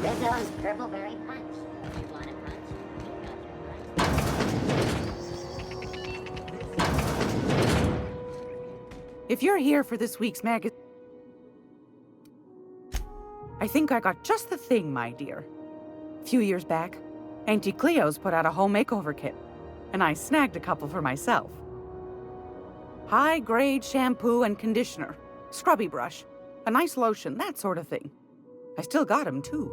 Rizzo's Purple Berry Punch. You want a punch? You got your punch. If you're here for this week's magazine, I think I got just the thing, my dear. A few years back, Auntie Cleo's put out a home makeover kit, and I snagged a couple for myself. High-grade shampoo and conditioner, scrubby brush, a nice lotion, that sort of thing. I still got 'em, too.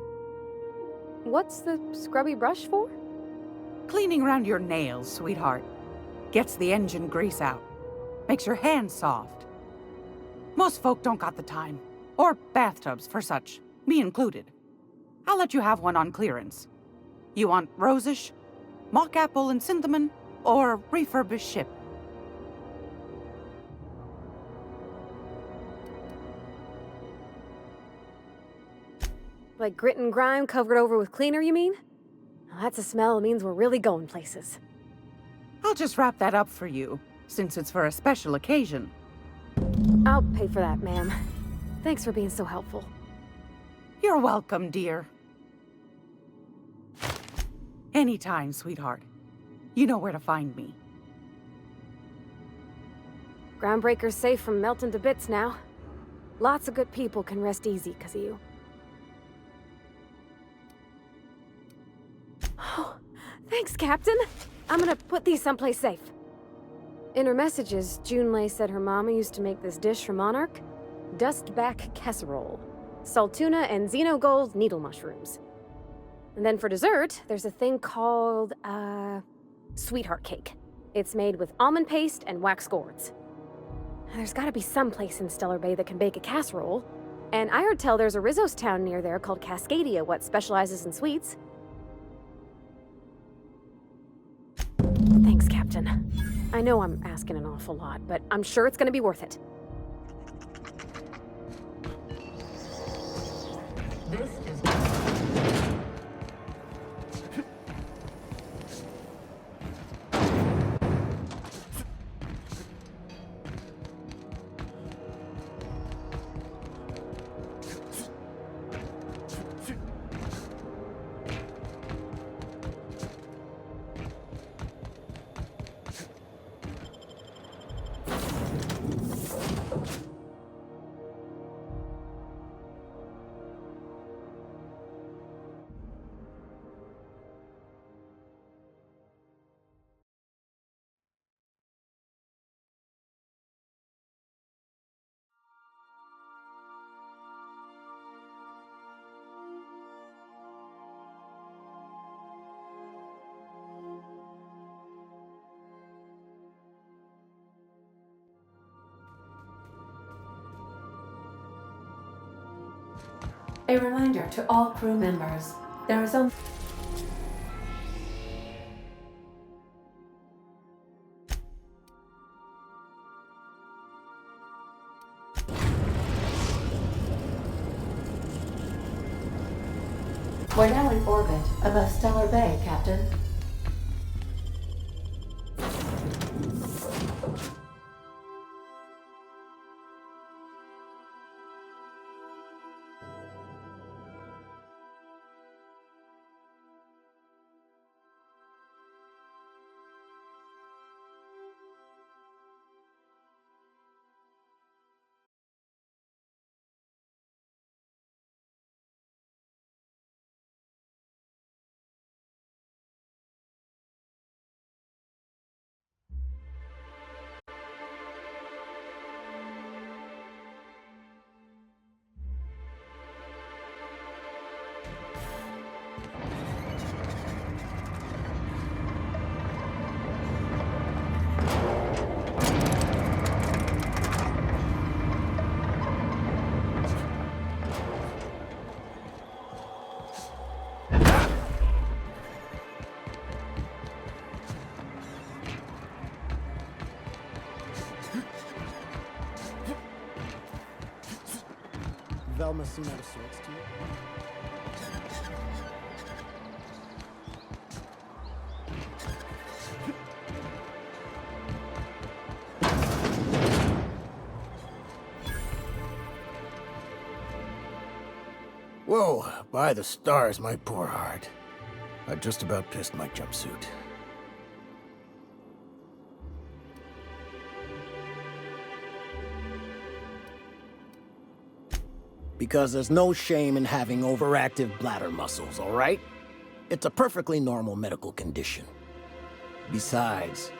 What's the scrubby brush for? Cleaning around your nails, sweetheart. Gets the engine grease out. Makes your hands soft. Most folk don't got the time. Or bathtubs for such, me included. I'll let you have one on clearance. You want rosish, mock apple and cinnamon, or refurbished ship? Like grit and grime covered over with cleaner, you mean? Well, that's a smell that means we're really going places. I'll just wrap that up for you, since it's for a special occasion. I'll pay for that, ma'am. Thanks for being so helpful. You're welcome, dear. Anytime, sweetheart. You know where to find me. Groundbreaker's safe from melting to bits now. Lots of good people can rest easy because of you. Oh, thanks, Captain. I'm gonna put these someplace safe. In her messages, Junlei said her mama used to make this dish for Monarch. Dustback casserole. Saltuna and xenogold needle mushrooms. And then for dessert, there's a thing called, sweetheart cake. It's made with almond paste and wax gourds. There's gotta be some place in Stellar Bay that can bake a casserole. And I heard tell there's a Rizzo's town near there called Cascadia what specializes in sweets. Thanks, Captain. I know I'm asking an awful lot, but I'm sure it's gonna be worth it. This is... A reminder to all crew members, there is only... We're now in orbit above Stellar Bay, Captain. Velma seem out of sorts to you? Whoa, By the stars, my poor heart. I just about pissed my jumpsuit. Because there's no shame in having overactive bladder muscles, all right? It's a perfectly normal medical condition. Besides,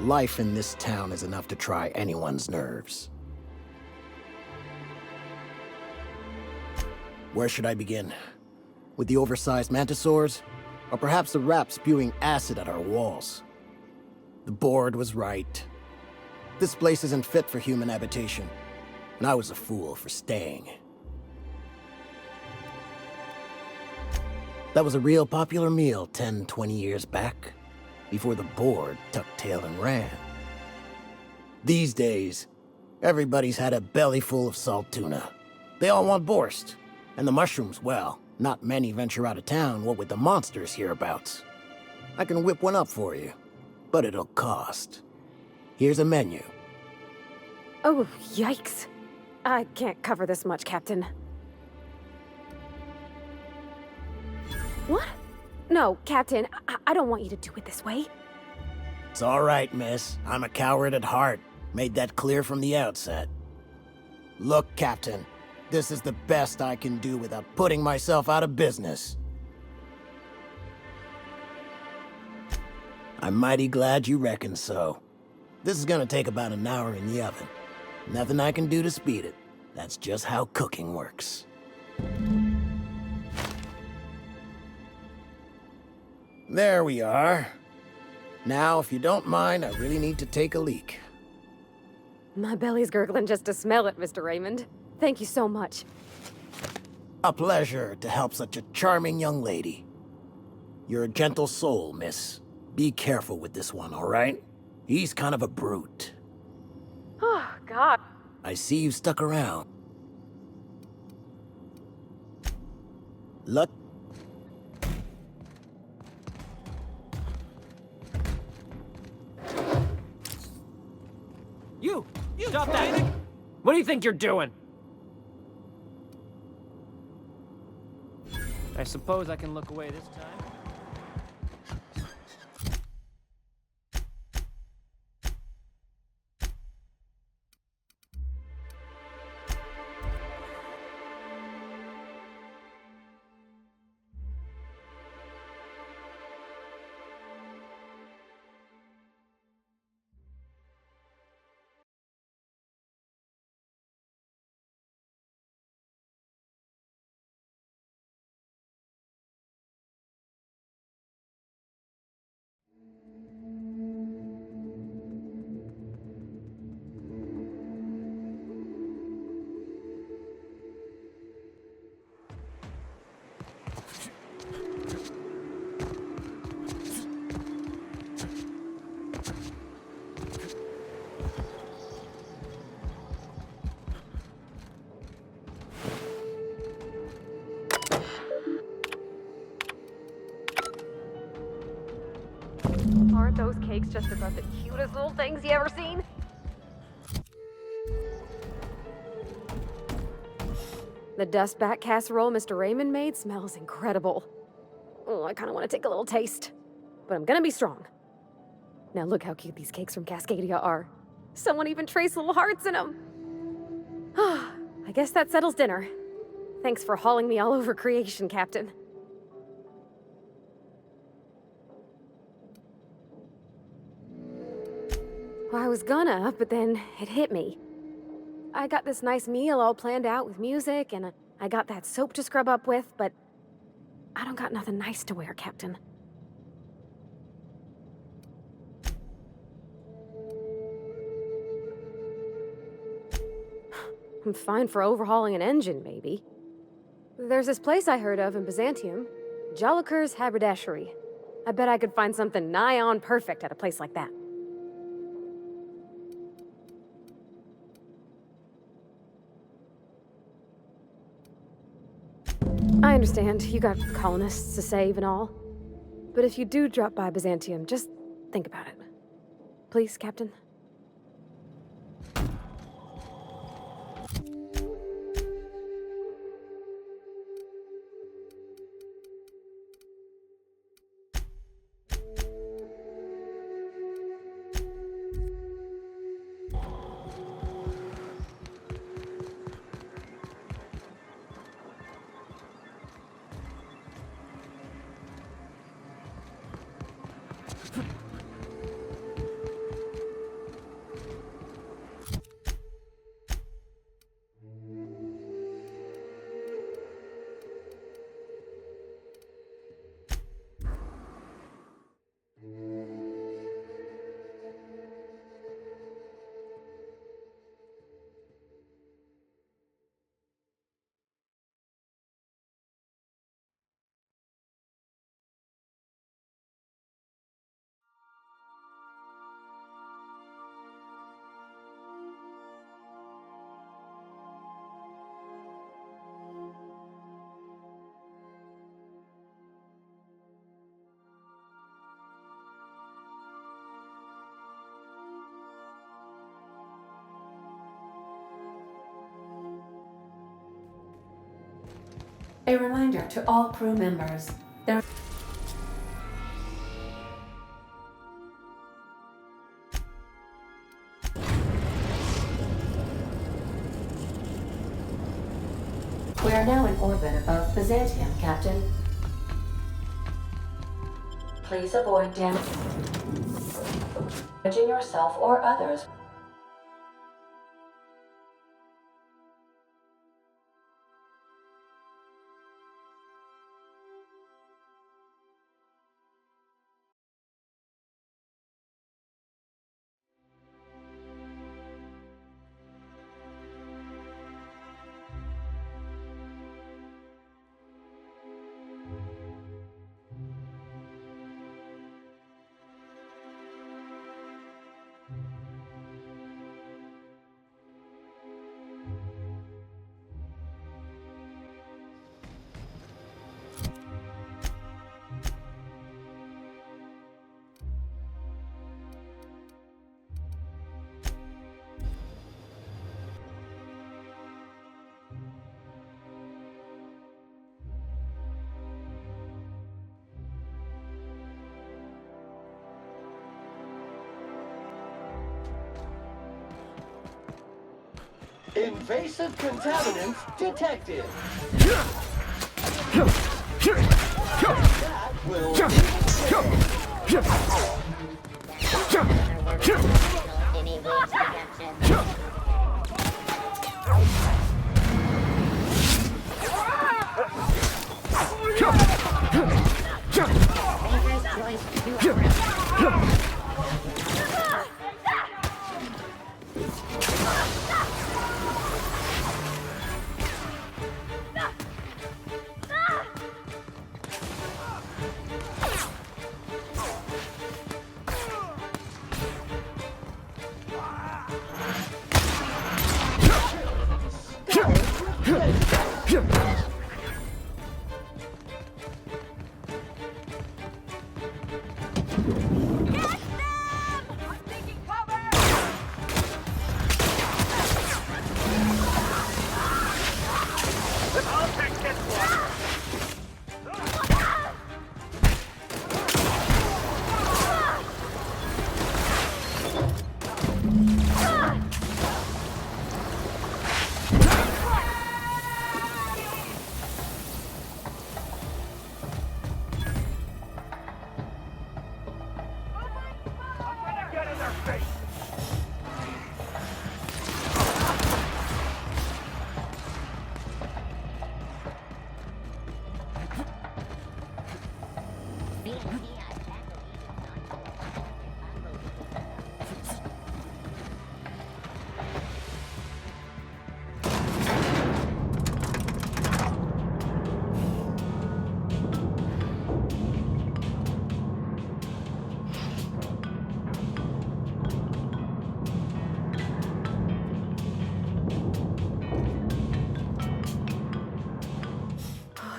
life in this town is enough to try anyone's nerves. Where should I begin? With the oversized mantisaurs? Or perhaps the rat spewing acid at our walls? The board was right. This place isn't fit for human habitation, and I was a fool for staying. That was a real popular meal 10, 20 years back, before the board tucked tail and ran. These days, everybody's had a belly full of salt tuna. They all want borscht. And the mushrooms, well, not many venture out of town, what with the monsters hereabouts. I can whip one up for you, but it'll cost. Here's a menu. Oh, yikes. I can't cover this much, Captain. What? No, Captain, I don't want you to do it this way. It's all right, miss. I'm a coward at heart. Made that clear from the outset. Look, Captain. This is the best I can do without putting myself out of business. I'm mighty glad you reckon so. This is gonna take about an hour in the oven. Nothing I can do to speed it. That's just how cooking works. There we are. Now, if you don't mind, I really need to take a leak. My belly's gurgling just to smell it, Mr. Raymond. Thank you so much. A pleasure to help such a charming young lady. You're a gentle soul, miss. Be careful with this one, all right? He's kind of a brute. Oh, God. I see you stuck around. Look. You! Stop that! What do you think you're doing? I suppose I can look away this time. Aren't those cakes just about the cutest little things you ever seen? The dustback casserole Mr. Raymond made smells incredible. Oh, I kind of want to take a little taste. But I'm gonna be strong. Now look how cute these cakes from Cascadia are. Someone even traced little hearts in them. I guess that settles dinner. Thanks for hauling me all over creation, Captain. Well, I was gonna, but then it hit me. I got this nice meal all planned out with music, and I got that soap to scrub up with, but I don't got nothing nice to wear, Captain. I'm fine for overhauling an engine, maybe. There's this place I heard of in Byzantium, Joliker's Haberdashery. I bet I could find something nigh on perfect at a place like that. I understand, you got colonists to save and all. But if you do drop by Byzantium, just think about it. Please, Captain? A reminder to all crew members. There We are now in orbit above Byzantium, Captain. Please avoid damaging yourself or others. Invasive contaminants detected. That will Any ways to Dangerous choice to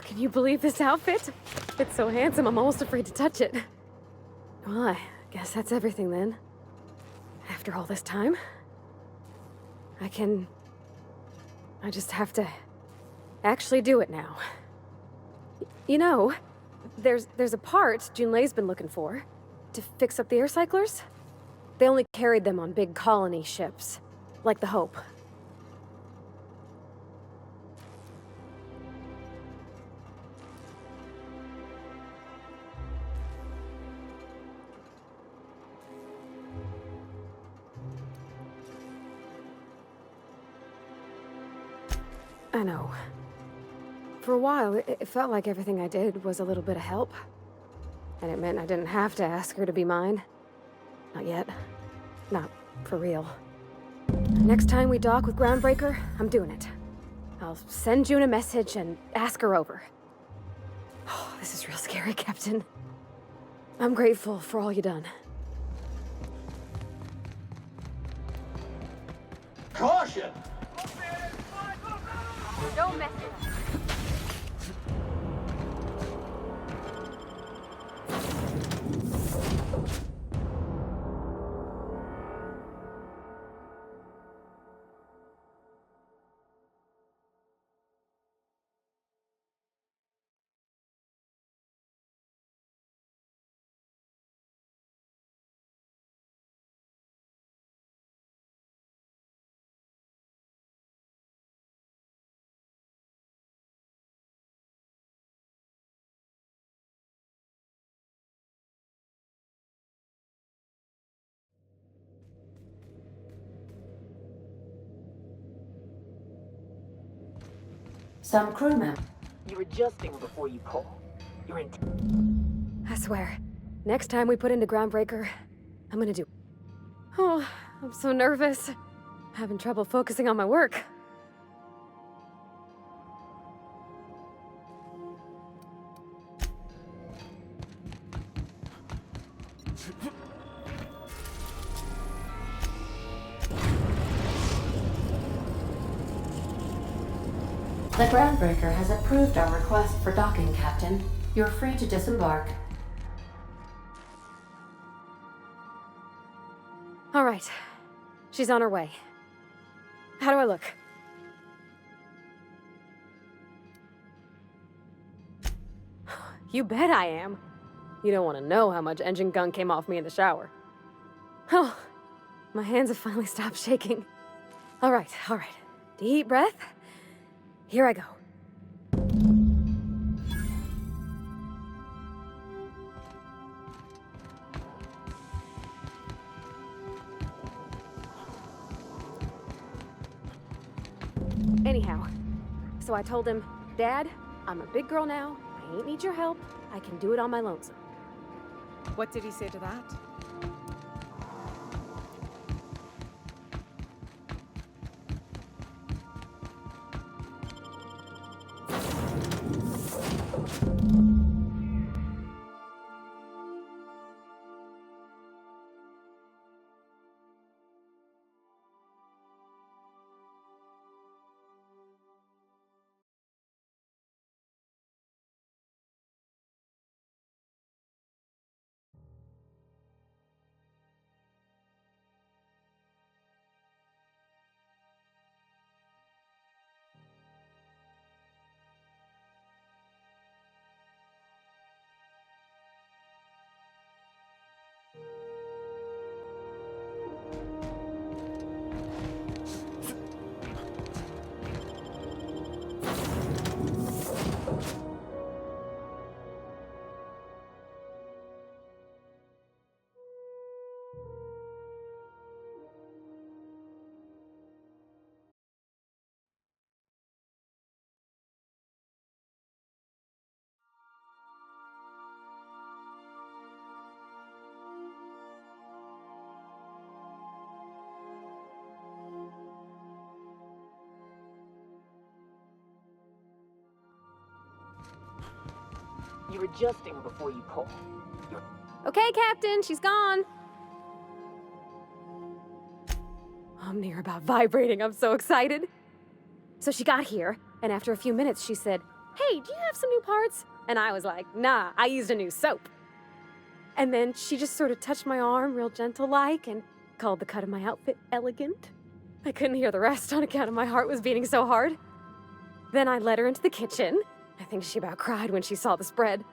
Can you believe this outfit? It's so handsome, I'm almost afraid to touch it. Well, I guess that's everything then. After all this time, I just have to actually do it now. You know, there's a part Junlei's been looking for to fix up the air cyclers. They only carried them on big colony ships, like the Hope. I know. For a while, it felt like everything I did was a little bit of help. And it meant I didn't have to ask her to be mine. Not yet. Not for real. Next time we dock with Groundbreaker, I'm doing it. I'll send June a message and ask her over. Oh, this is real scary, Captain. I'm grateful for all you done. caution. Don't mess it up. Some crew members. You're adjusting before you pull. You're in. I swear, next time we put into Groundbreaker, I'm gonna do. Oh, I'm so nervous. Having trouble focusing on my work. The Groundbreaker has approved our request for docking, Captain. You're free to disembark. All right. She's on her way. How do I look? You bet I am. You don't want to know how much engine gunk came off me in the shower. Oh, my hands have finally stopped shaking. All right. Deep breath. Here I go. Anyhow, so I told him, Dad, I'm a big girl now. I ain't need your help. I can do it on my lonesome. What did he say to that? You're adjusting before you pull. Okay, Captain, she's gone. I'm near about vibrating. I'm so excited. So she got here, and after a few minutes, she said, Hey, do you have some new parts? And I was like, Nah, I used a new soap. And then she just sort of touched my arm real gentle-like and called the cut of my outfit elegant. I couldn't hear the rest on account of my heart was beating so hard. Then I led her into the kitchen. I think she about cried when she saw the spread.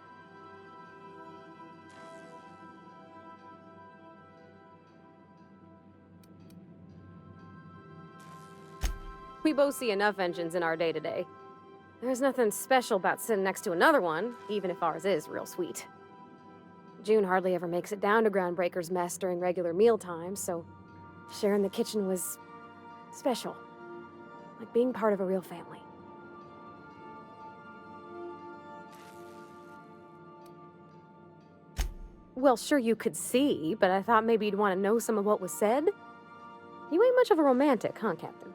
We both see enough engines in our day-to-day. There's nothing special about sitting next to another one, even if ours is real sweet. June hardly ever makes it down to Groundbreaker's mess during regular meal times, so sharing the kitchen was special. Like being part of a real family. Well, sure you could see, but I thought maybe you'd want to know some of what was said. You ain't much of a romantic, huh, Captain?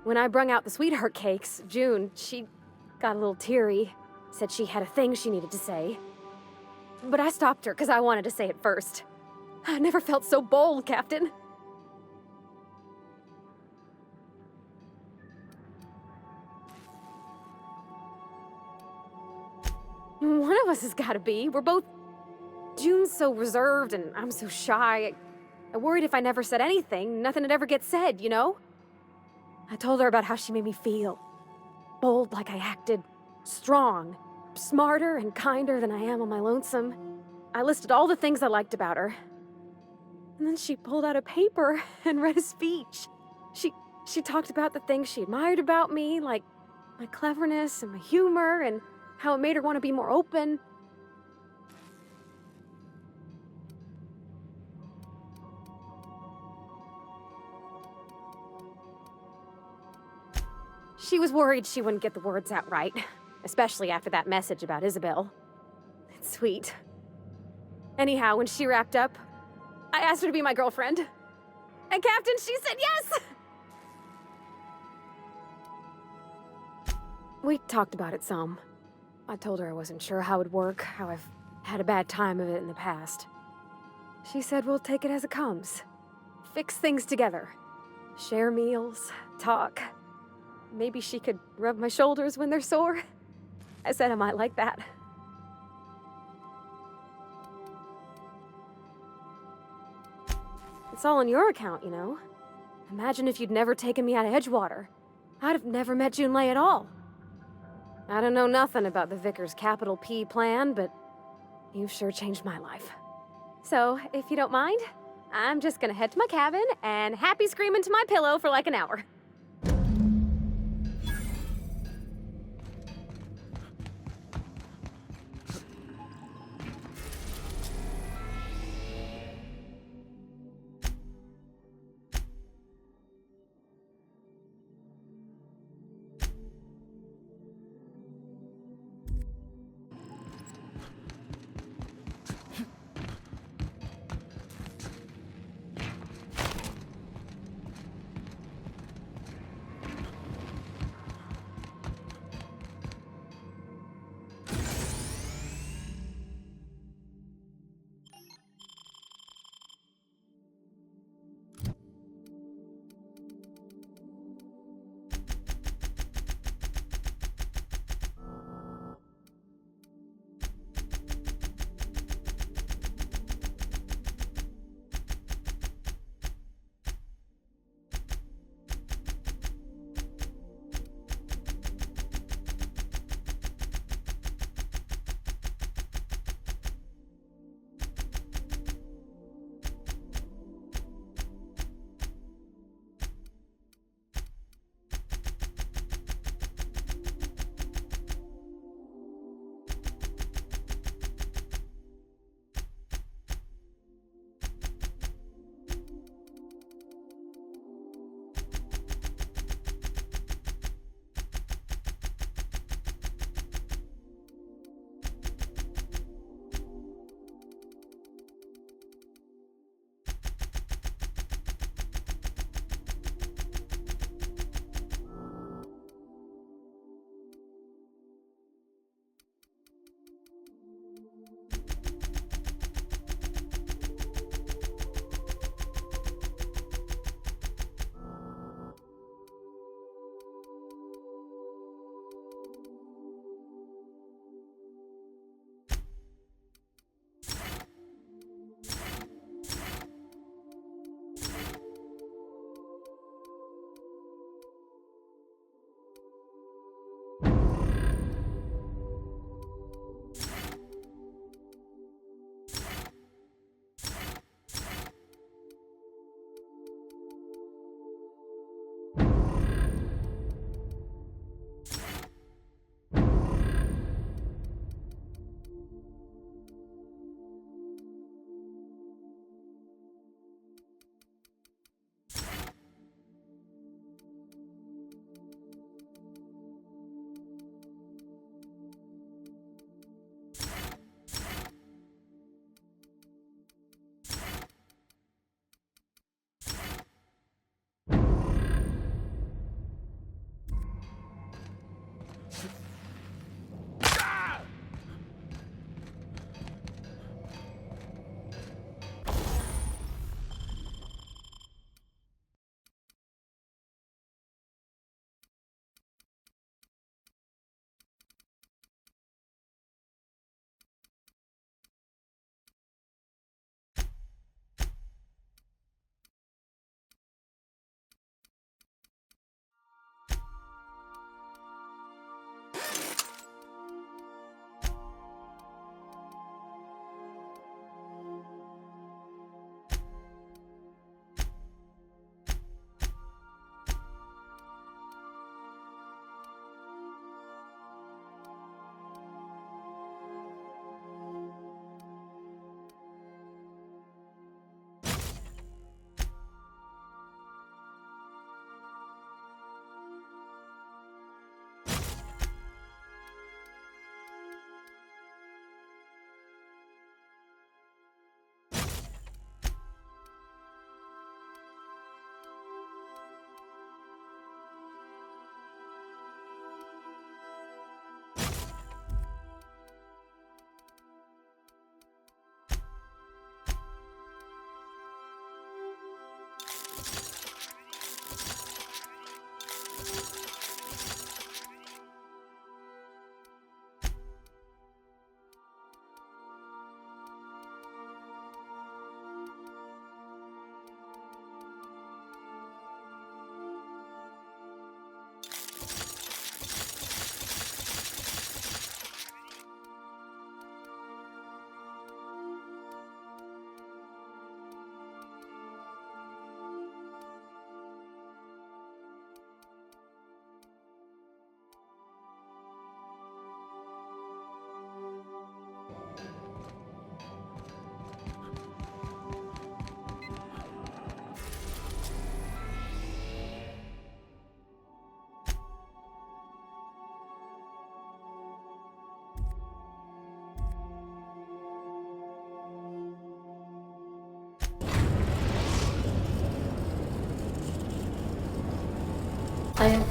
When I brung out the sweetheart cakes, June, she got a little teary, said she had a thing she needed to say. But I stopped her because I wanted to say it first. I never felt so bold, Captain. One of us has got to be. We're both... June's so reserved and I'm so shy. I worried if I never said anything, nothing would ever get said, you know? I told her about how she made me feel. Bold like I acted. Strong. Smarter and kinder than I am on my lonesome. I listed all the things I liked about her. And then she pulled out a paper and read a speech. She talked about the things she admired about me, like my cleverness and my humor, and how it made her want to be more open. She was worried she wouldn't get the words out right, especially after that message about Isabel. It's sweet. Anyhow, when she wrapped up, I asked her to be my girlfriend. And Captain, she said yes! We talked about it some. I told her I wasn't sure how it'd work, how I've had a bad time of it in the past. She said we'll take it as it comes. Fix things together. Share meals, talk. Maybe she could rub my shoulders when they're sore. I said I might like that. It's all on your account, you know. Imagine if you'd never taken me out of Edgewater. I'd have never met Junlei at all. I don't know nothing about the Vicar's capital P plan, but you've sure changed my life. So, if you don't mind, I'm just gonna head to my cabin and happy scream into my pillow for like an hour.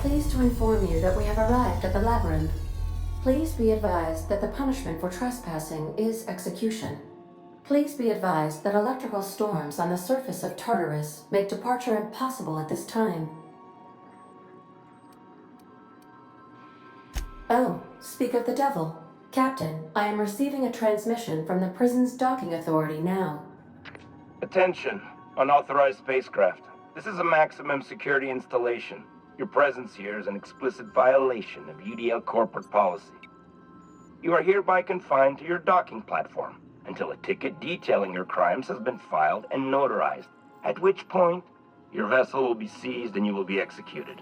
pleased to inform you that we have arrived at the labyrinth. Please be advised that the punishment for trespassing is execution. Please be advised that electrical storms on the surface of Tartarus make departure impossible at this time. Oh, speak of the devil. Captain, I am receiving a transmission from the prison's docking authority now. Attention, unauthorized spacecraft. This is a maximum security installation. Your presence here is an explicit violation of UDL corporate policy. You are hereby confined to your docking platform until a ticket detailing your crimes has been filed and notarized, at which point your vessel will be seized and you will be executed.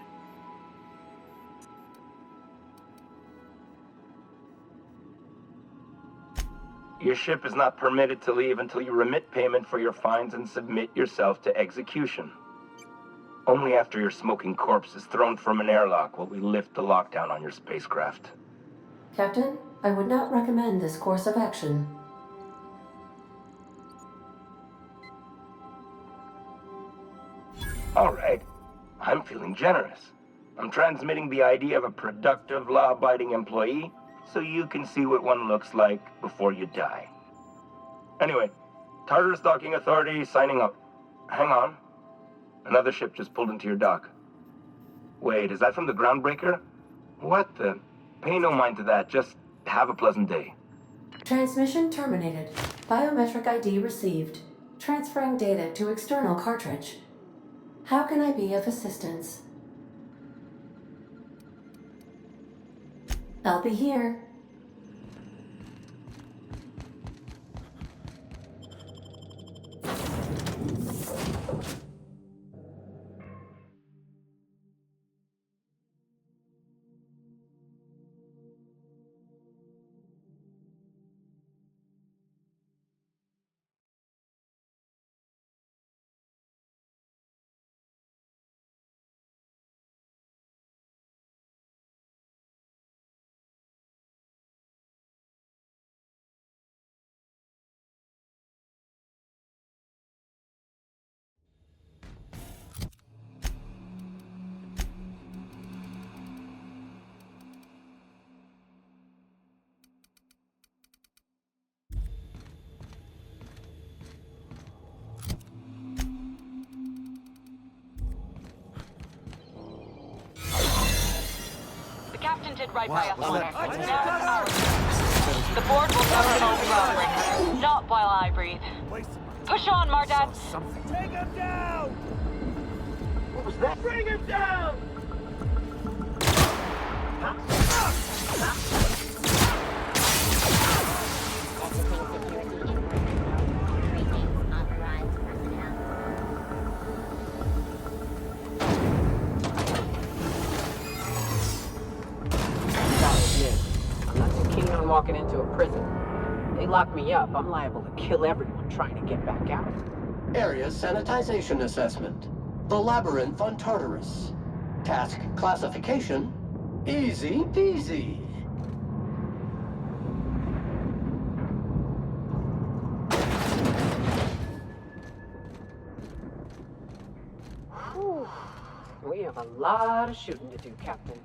Your ship is not permitted to leave until you remit payment for your fines and submit yourself to execution. Only after your smoking corpse is thrown from an airlock will we lift the lockdown on your spacecraft. Captain, I would not recommend this course of action. All right. I'm feeling generous. I'm transmitting the idea of a productive, law-abiding employee so you can see what one looks like before you die. Anyway, Tartarus Docking Authority signing up. Hang on. Another ship just pulled into your dock. Wait, is that from the Groundbreaker? What the? Pay no mind to that. Just have a pleasant day. Transmission terminated. Biometric ID received. Transferring data to external cartridge. How can I be of assistance? I'll be here. The captain did right by us, Monarch. Now it's ours. The board will never own the Groundbreaker. Not while I breathe. Push on, Mardad. Take him down! What was that? Bring him down! Walking into a prison. They lock me up, I'm liable to kill everyone trying to get back out. Area sanitization assessment. The labyrinth on Tartarus. Task classification. Easy peasy. Whew. We have a lot of shooting to do, Captain.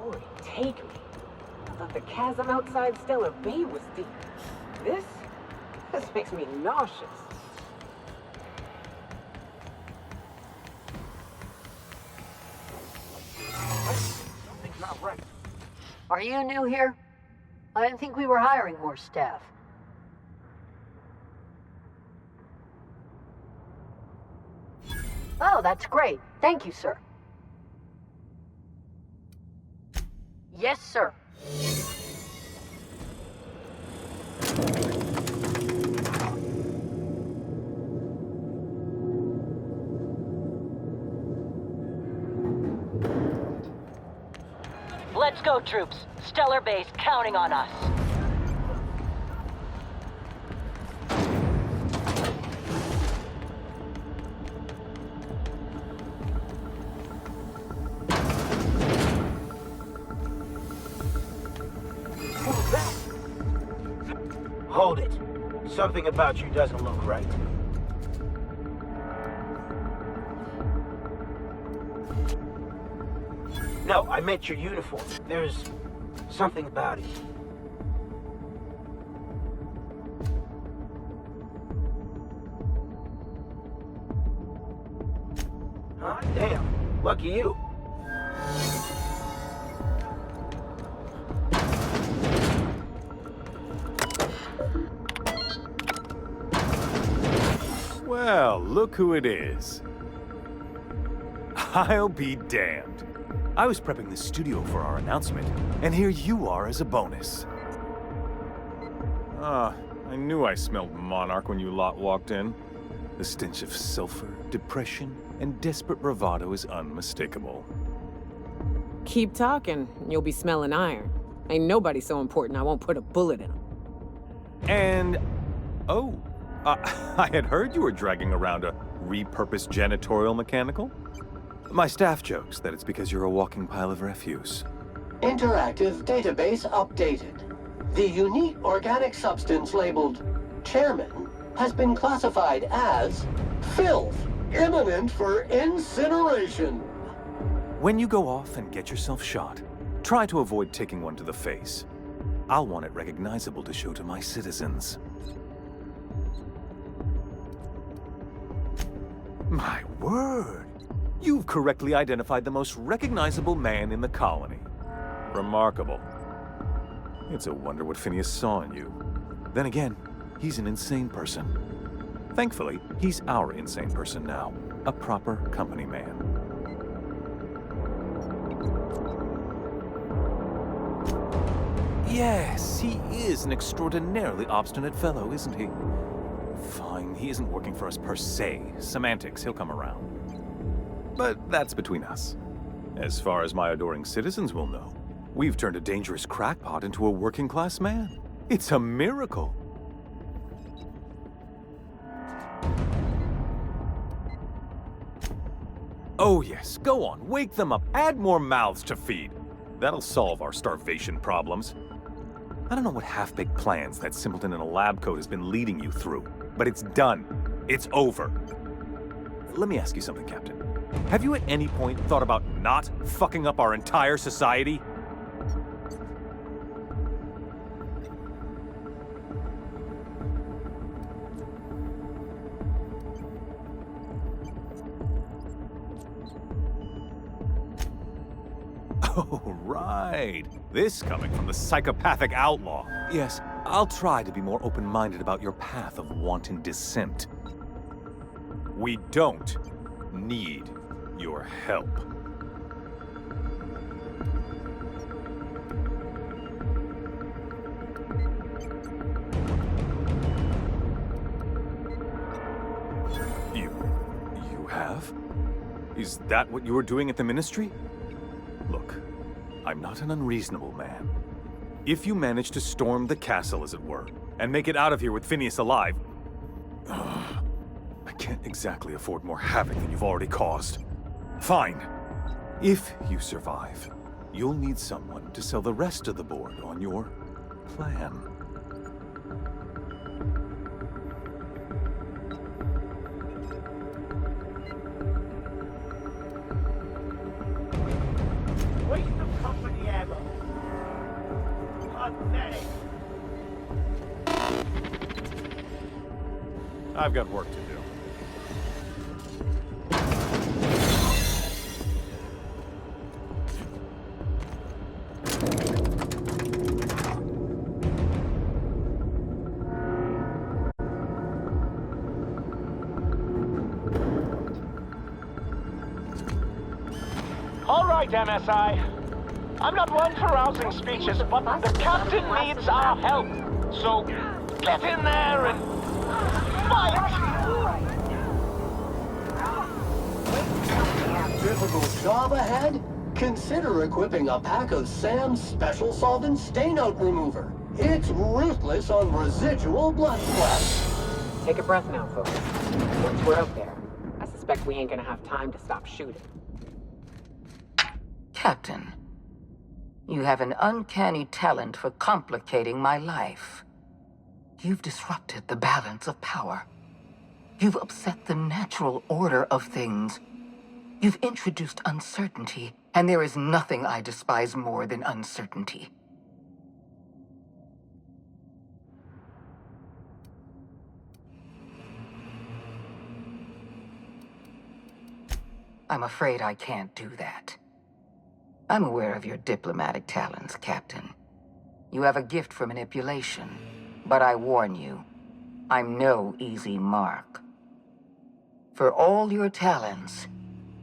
Boy, take me. I thought the chasm outside Stellar Bay was deep. This makes me nauseous. Something's not right. Are you new here? I didn't think we were hiring more staff. Oh, that's great. Thank you, sir. Yes, sir. Let's go, troops. Stellar Base counting on us. Who's that? Hold it. Something about you doesn't look right. No, I meant your uniform. There's something about it. Huh? Damn. Lucky you. Well, look who it is. I'll be damned. I was prepping the studio for our announcement, and here you are as a bonus. I knew I smelled Monarch when you lot walked in. The stench of sulfur, depression, and desperate bravado is unmistakable. Keep talking, you'll be smelling iron. Ain't nobody so important I won't put a bullet in him. And, I had heard you were dragging around a repurposed janitorial mechanical. My staff jokes that it's because you're a walking pile of refuse. Interactive database updated. The unique organic substance labeled Chairman has been classified as filth, imminent for incineration. When you go off and get yourself shot, try to avoid taking one to the face. I'll want it recognizable to show to my citizens. My word! You've correctly identified the most recognizable man in the colony. Remarkable. It's a wonder what Phineas saw in you. Then again, he's an insane person. Thankfully, he's our insane person now. A proper company man. Yes, he is an extraordinarily obstinate fellow, isn't he? Fine, he isn't working for us per se. Semantics, he'll come around. But that's between us. As far as my adoring citizens will know, we've turned a dangerous crackpot into a working-class man. It's a miracle. Oh yes, go on, wake them up, add more mouths to feed. That'll solve our starvation problems. I don't know what half-baked plans that simpleton in a lab coat has been leading you through, but it's done. It's over. Let me ask you something, Captain. Have you at any point thought about not fucking up our entire society? Oh, right. This coming from the psychopathic outlaw. Yes, I'll try to be more open-minded about your path of wanton dissent. We don't need your help. You have? Is that what you were doing at the Ministry? Look, I'm not an unreasonable man. If you manage to storm the castle, as it were, and make it out of here with Phineas alive, I can't exactly afford more havoc than you've already caused. Fine. If you survive, you'll need someone to sell the rest of the board on your plan. Waste of company, Pathetic. I've got work to do. All right, MSI. I'm not one for rousing speeches, but the captain needs our help. So, get in there and fight! Difficult job ahead? Consider equipping a pack of Sam's special solvent stainout remover. It's ruthless on residual blood splash. Take a breath now, folks. Once we're out there, I suspect we ain't gonna have time to stop shooting. Captain, you have an uncanny talent for complicating my life. You've disrupted the balance of power. You've upset the natural order of things. You've introduced uncertainty, and there is nothing I despise more than uncertainty. I'm afraid I can't do that. I'm aware of your diplomatic talents, Captain. You have a gift for manipulation, but I warn you, I'm no easy mark. For all your talents,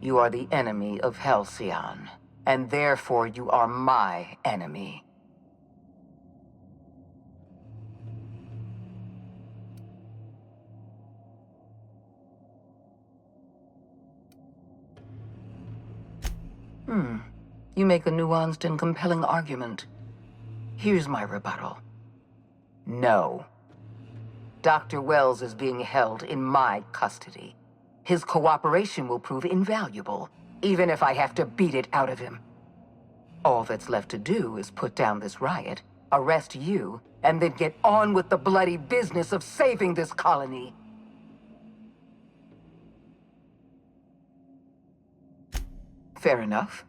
you are the enemy of Halcyon, and therefore you are my enemy. You make a nuanced and compelling argument. Here's my rebuttal. No. Dr. Wells is being held in my custody. His cooperation will prove invaluable, even if I have to beat it out of him. All that's left to do is put down this riot, arrest you, and then get on with the bloody business of saving this colony. Fair enough.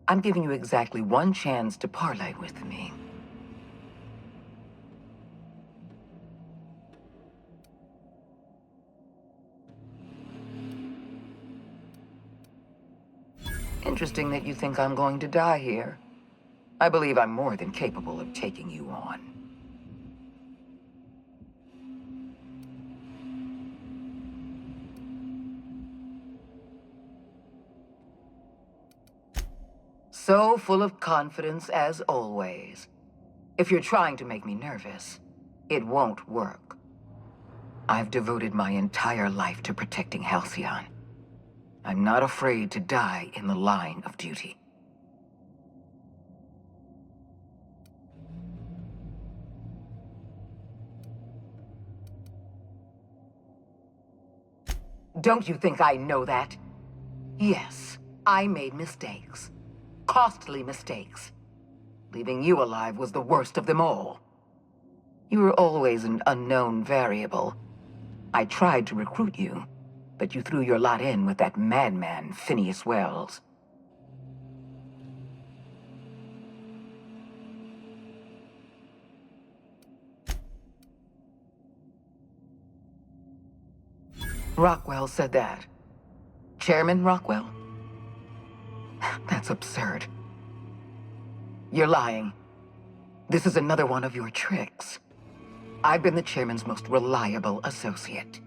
I'm giving you exactly one chance to parley with me. Interesting that you think I'm going to die here. I believe I'm more than capable of taking you on. So full of confidence as always. If you're trying to make me nervous, it won't work. I've devoted my entire life to protecting Halcyon. I'm not afraid to die in the line of duty. Don't you think I know that? Yes, I made mistakes. Costly mistakes. Leaving you alive was the worst of them all. You were always an unknown variable. I tried to recruit you, but you threw your lot in with that madman, Phineas Wells. Rockwell said that. Chairman Rockwell? That's absurd. You're lying. This is another one of your tricks. I've been the chairman's most reliable associate.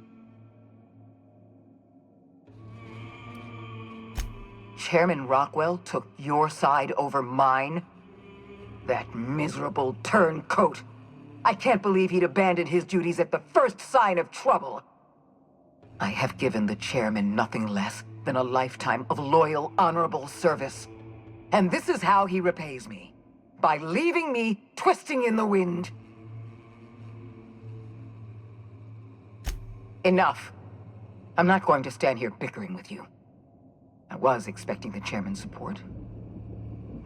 Chairman Rockwell took your side over mine? That miserable turncoat. I can't believe he'd abandon his duties at the first sign of trouble. I have given the chairman nothing less than a lifetime of loyal, honorable service. And this is how he repays me. By leaving me twisting in the wind. Enough. I'm not going to stand here bickering with you. I was expecting the chairman's support,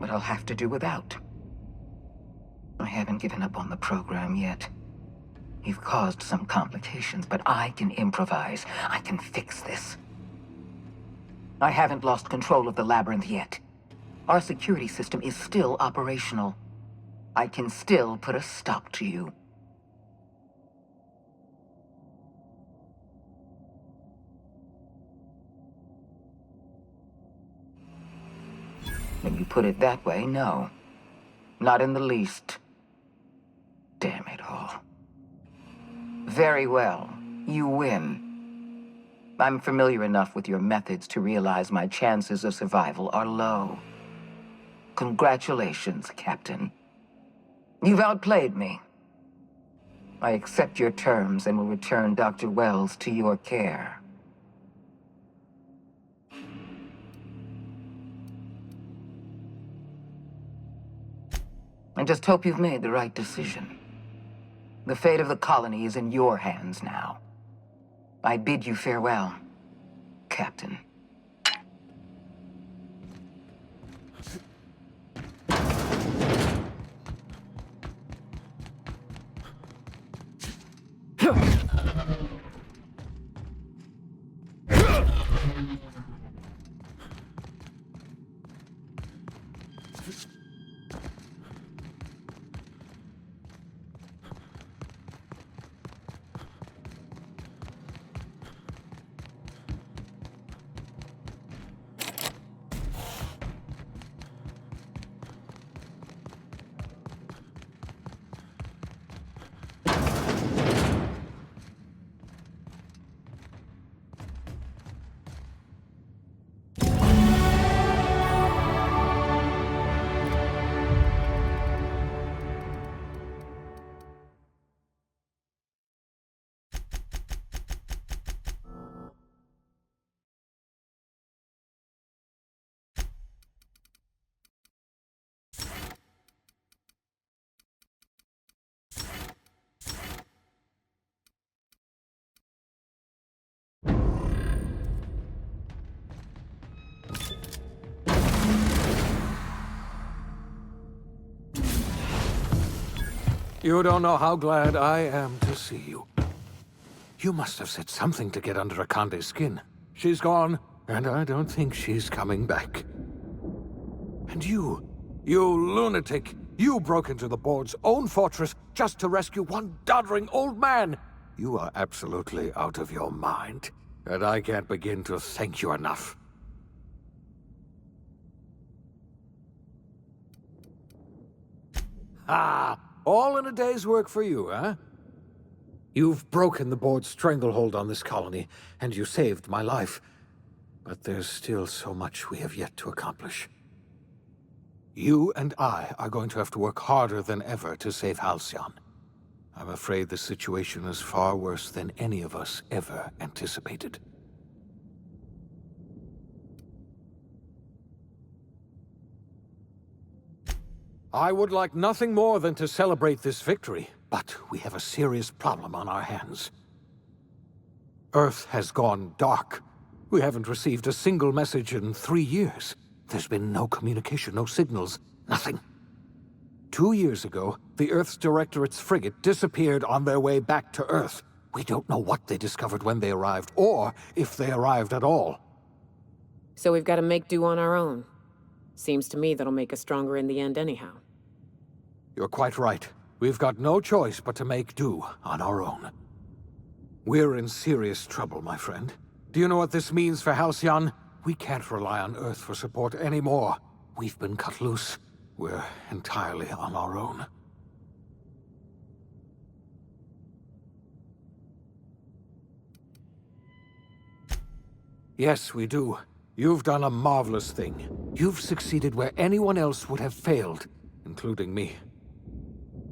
but I'll have to do without. I haven't given up on the program yet. You've caused some complications, but I can improvise. I can fix this. I haven't lost control of the labyrinth yet. Our security system is still operational. I can still put a stop to you. When you put it that way, no. Not in the least. Damn it all. Very well. You win. I'm familiar enough with your methods to realize my chances of survival are low. Congratulations, Captain. You've outplayed me. I accept your terms and will return Dr. Wells to your care. I just hope you've made the right decision. The fate of the colony is in your hands now. I bid you farewell, Captain. You don't know how glad I am to see you. You must have said something to get under Akande's skin. She's gone, and I don't think she's coming back. And you lunatic, you broke into the board's own fortress just to rescue one doddering old man. You are absolutely out of your mind, and I can't begin to thank you enough. Ah! All in a day's work for you, huh? You've broken the board's stranglehold on this colony, and you saved my life. But there's still so much we have yet to accomplish. You and I are going to have to work harder than ever to save Halcyon. I'm afraid the situation is far worse than any of us ever anticipated. I would like nothing more than to celebrate this victory, but we have a serious problem on our hands. Earth has gone dark. We haven't received a single message in 3 years. There's been no communication, no signals, nothing. 2 years ago, the Earth's Directorate's frigate disappeared on their way back to Earth. We don't know what they discovered when they arrived, or if they arrived at all. So we've got to make do on our own. Seems to me that'll make us stronger in the end anyhow. You're quite right. We've got no choice but to make do on our own. We're in serious trouble, my friend. Do you know what this means for Halcyon? We can't rely on Earth for support anymore. We've been cut loose. We're entirely on our own. Yes, we do. You've done a marvelous thing. You've succeeded where anyone else would have failed, including me.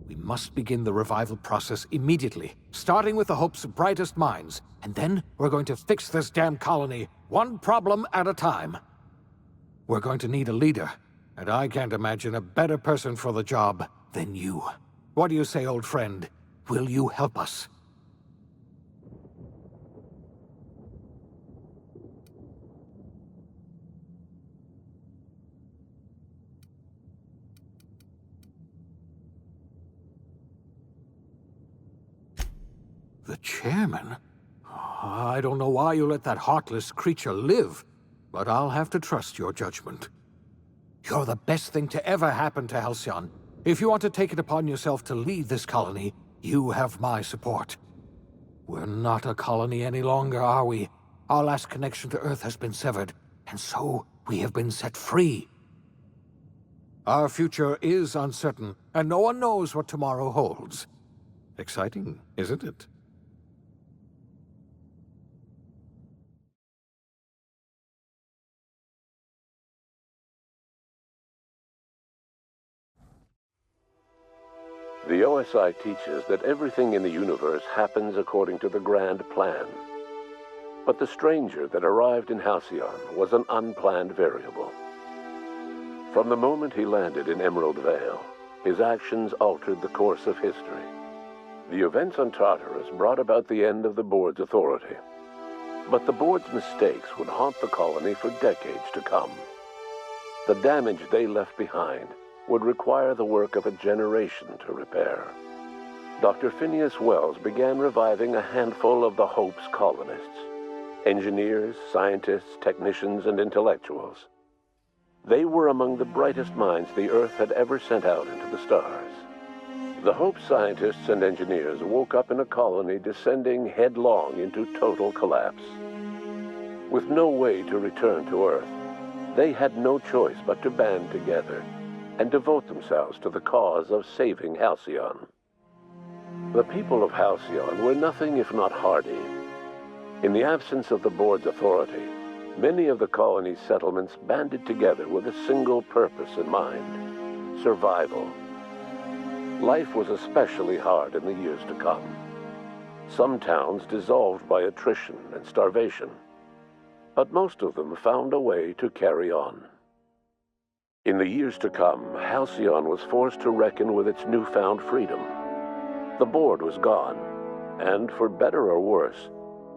We must begin the revival process immediately, starting with the hope's brightest minds, and then we're going to fix this damn colony, one problem at a time. We're going to need a leader, and I can't imagine a better person for the job than you. What do you say, old friend? Will you help us? The chairman? I don't know why you let that heartless creature live, but I'll have to trust your judgment. You're the best thing to ever happen to Halcyon, If you want to take it upon yourself to lead this colony, you have my support. We're not a colony any longer, are we? Our last connection to Earth has been severed, and so we have been set free. Our future is uncertain, and no one knows what tomorrow holds. Exciting, isn't it? The OSI teaches that everything in the universe happens according to the grand plan. But the stranger that arrived in Halcyon was an unplanned variable. From the moment he landed in Emerald Vale, his actions altered the course of history. The events on Tartarus brought about the end of the board's authority. But the board's mistakes would haunt the colony for decades to come. The damage they left behind would require the work of a generation to repair. Dr. Phineas Wells began reviving a handful of the Hope's colonists. Engineers, scientists, technicians, and intellectuals. They were among the brightest minds the Earth had ever sent out into the stars. The Hope scientists and engineers woke up in a colony descending headlong into total collapse. With no way to return to Earth, they had no choice but to band together and devote themselves to the cause of saving Halcyon. The people of Halcyon were nothing if not hardy. In the absence of the board's authority, many of the colony's settlements banded together with a single purpose in mind: survival. Life was especially hard in the years to come. Some towns dissolved by attrition and starvation, but most of them found a way to carry on. In the years to come, Halcyon was forced to reckon with its newfound freedom. The board was gone, and for better or worse,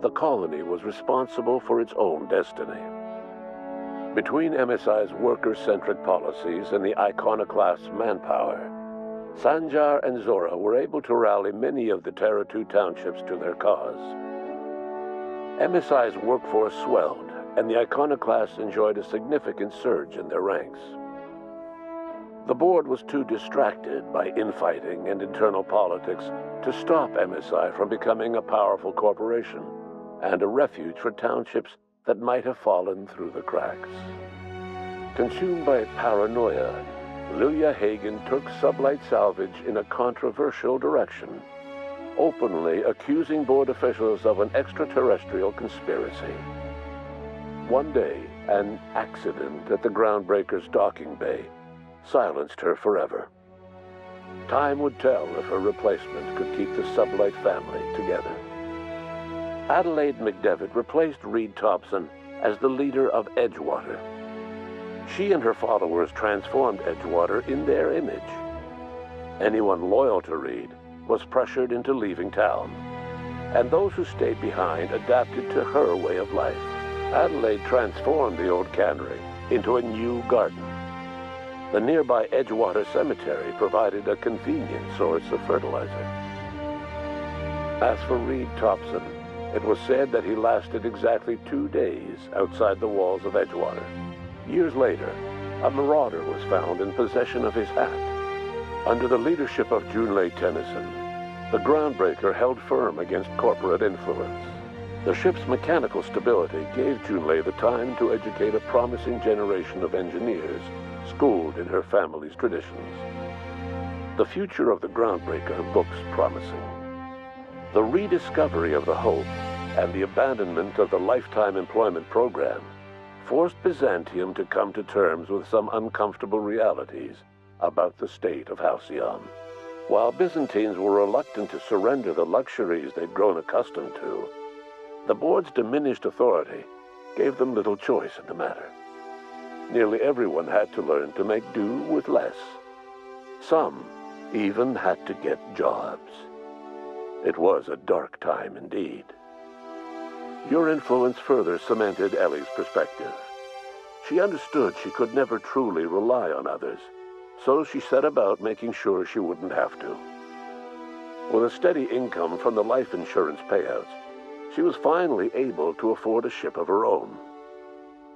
the colony was responsible for its own destiny. Between MSI's worker-centric policies and the iconoclast's manpower, Sanjar and Zora were able to rally many of the Terra 2 townships to their cause. MSI's workforce swelled, and the iconoclasts enjoyed a significant surge in their ranks. The board was too distracted by infighting and internal politics to stop MSI from becoming a powerful corporation and a refuge for townships that might have fallen through the cracks. Consumed by paranoia, Lilia Hagen took Sublight Salvage in a controversial direction, openly accusing board officials of an extraterrestrial conspiracy. One day, an accident at the Groundbreaker's docking bay silenced her forever. Time would tell if her replacement could keep the Sublight family together. Adelaide McDevitt replaced Reed Thompson as the leader of Edgewater. She and her followers transformed Edgewater in their image. Anyone loyal to Reed was pressured into leaving town, and those who stayed behind adapted to her way of life. Adelaide transformed the old cannery into a new garden. The nearby Edgewater Cemetery provided a convenient source of fertilizer. As for Reed Thompson, it was said that he lasted exactly 2 days outside the walls of Edgewater. Years later, a marauder was found in possession of his hat. Under the leadership of Junlei Tennyson, the Groundbreaker held firm against corporate influence. The ship's mechanical stability gave Junlei the time to educate a promising generation of engineers schooled in her family's traditions. The future of the Groundbreaker looks promising. The rediscovery of the Hope and the abandonment of the lifetime employment program forced Byzantium to come to terms with some uncomfortable realities about the state of Halcyon. While Byzantines were reluctant to surrender the luxuries they'd grown accustomed to, the board's diminished authority gave them little choice in the matter. Nearly everyone had to learn to make do with less. Some even had to get jobs. It was a dark time indeed. Your influence further cemented Ellie's perspective. She understood she could never truly rely on others, so she set about making sure she wouldn't have to. With a steady income from the life insurance payouts, she was finally able to afford a ship of her own.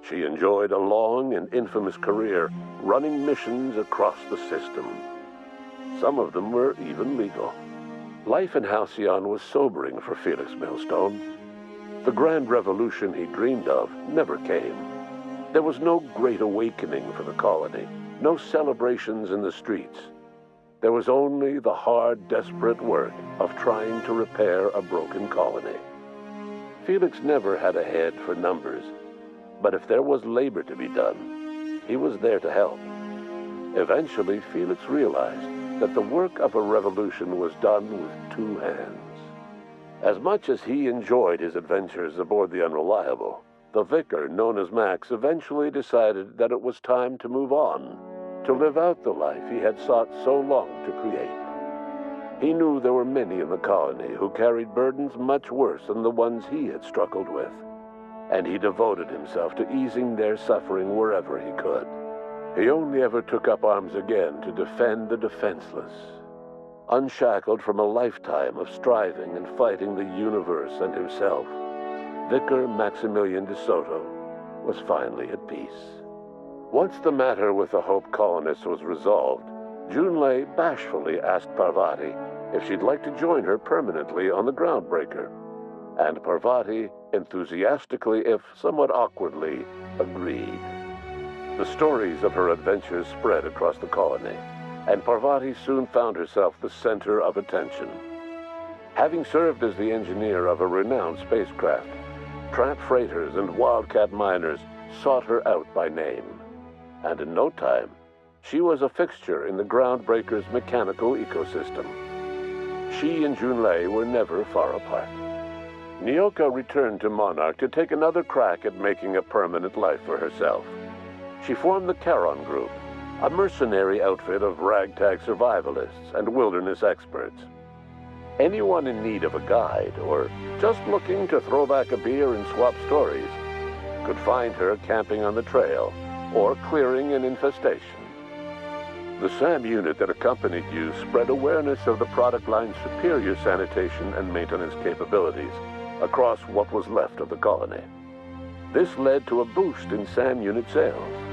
She enjoyed a long and infamous career running missions across the system. Some of them were even legal. Life in Halcyon was sobering for Felix Millstone. The grand revolution he dreamed of never came. There was no great awakening for the colony, no celebrations in the streets. There was only the hard, desperate work of trying to repair a broken colony. Felix never had a head for numbers, but if there was labor to be done, he was there to help. Eventually, Felix realized that the work of a revolution was done with two hands. As much as he enjoyed his adventures aboard the Unreliable, the vicar, known as Max, eventually decided that it was time to move on, to live out the life he had sought so long to create. He knew there were many in the colony who carried burdens much worse than the ones he had struggled with, and he devoted himself to easing their suffering wherever he could. He only ever took up arms again to defend the defenseless. Unshackled from a lifetime of striving and fighting the universe and himself, Vicar Maximilian de Soto was finally at peace. Once the matter with the Hope colonists was resolved, Junlei bashfully asked Parvati if she'd like to join her permanently on the Groundbreaker, and Parvati enthusiastically, if somewhat awkwardly, agreed. The stories of her adventures spread across the colony, and Parvati soon found herself the center of attention. Having served as the engineer of a renowned spacecraft, tramp freighters and wildcat miners sought her out by name, and in no time, she was a fixture in the Groundbreaker's mechanical ecosystem. She and Junlei were never far apart. Nyoka returned to Monarch to take another crack at making a permanent life for herself. She formed the Charon Group, a mercenary outfit of ragtag survivalists and wilderness experts. Anyone in need of a guide, or just looking to throw back a beer and swap stories, could find her camping on the trail or clearing an infestation. The SAM unit that accompanied you spread awareness of the product line's superior sanitation and maintenance capabilities across what was left of the colony. This led to a boost in SAM unit sales.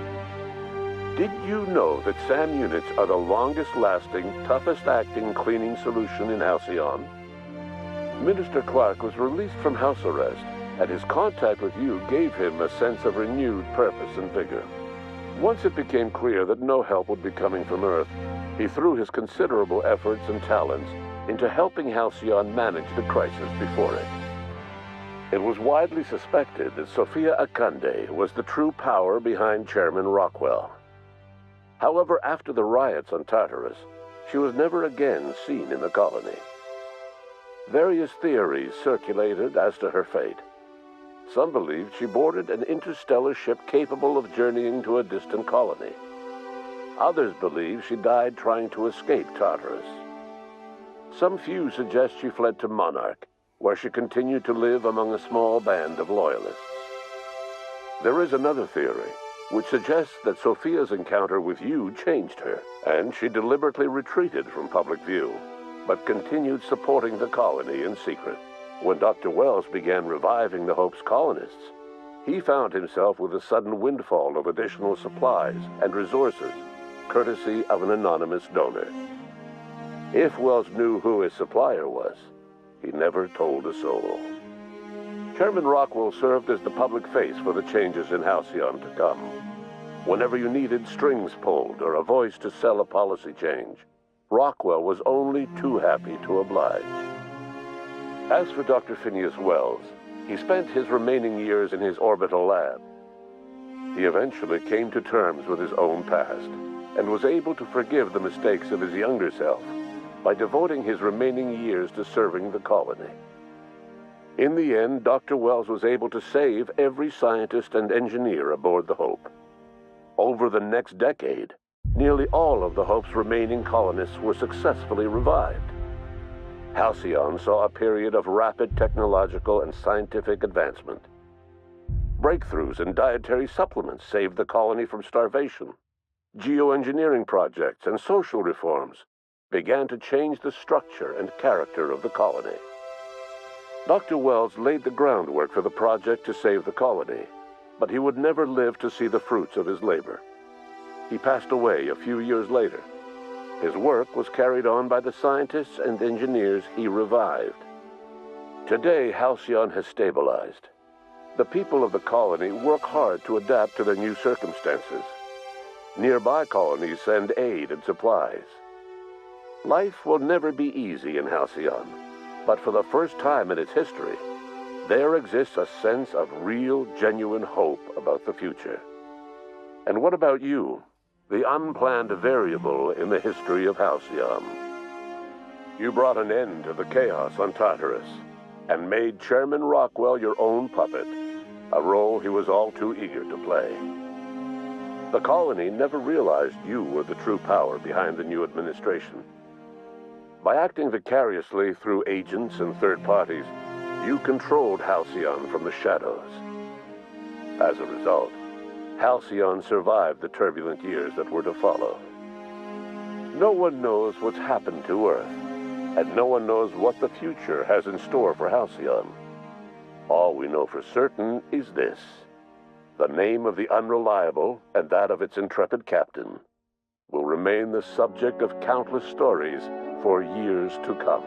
Did you know that SAM units are the longest-lasting, toughest-acting cleaning solution in Halcyon? Minister Clark was released from house arrest, and his contact with you gave him a sense of renewed purpose and vigor. Once it became clear that no help would be coming from Earth, he threw his considerable efforts and talents into helping Halcyon manage the crisis before it. It was widely suspected that Sophia Akande was the true power behind Chairman Rockwell. However, after the riots on Tartarus, she was never again seen in the colony. Various theories circulated as to her fate. Some believed she boarded an interstellar ship capable of journeying to a distant colony. Others believed she died trying to escape Tartarus. Some few suggest she fled to Monarch, where she continued to live among a small band of loyalists. There is another theory, which suggests that Sophia's encounter with you changed her, and she deliberately retreated from public view, but continued supporting the colony in secret. When Dr. Wells began reviving the Hope's colonists, he found himself with a sudden windfall of additional supplies and resources, courtesy of an anonymous donor. If Wells knew who his supplier was, he never told a soul. Chairman Rockwell served as the public face for the changes in Halcyon to come. Whenever you needed strings pulled or a voice to sell a policy change, Rockwell was only too happy to oblige. As for Dr. Phineas Wells, he spent his remaining years in his orbital lab. He eventually came to terms with his own past and was able to forgive the mistakes of his younger self by devoting his remaining years to serving the colony. In the end, Dr. Wells was able to save every scientist and engineer aboard the Hope. Over the next decade, nearly all of the Hope's remaining colonists were successfully revived. Halcyon saw a period of rapid technological and scientific advancement. Breakthroughs in dietary supplements saved the colony from starvation. Geoengineering projects and social reforms began to change the structure and character of the colony. Dr. Wells laid the groundwork for the project to save the colony, but he would never live to see the fruits of his labor. He passed away a few years later. His work was carried on by the scientists and engineers he revived. Today, Halcyon has stabilized. The people of the colony work hard to adapt to their new circumstances. Nearby colonies send aid and supplies. Life will never be easy in Halcyon, but for the first time in its history, there exists a sense of real, genuine hope about the future. And what about you, the unplanned variable in the history of Halcyon? You brought an end to the chaos on Tartarus and made Chairman Rockwell your own puppet, a role he was all too eager to play. The colony never realized you were the true power behind the new administration. By acting vicariously through agents and third parties, you controlled Halcyon from the shadows. As a result, Halcyon survived the turbulent years that were to follow. No one knows what's happened to Earth, and no one knows what the future has in store for Halcyon. All we know for certain is this: the name of the Unreliable and that of its intrepid captain will remain the subject of countless stories for years to come.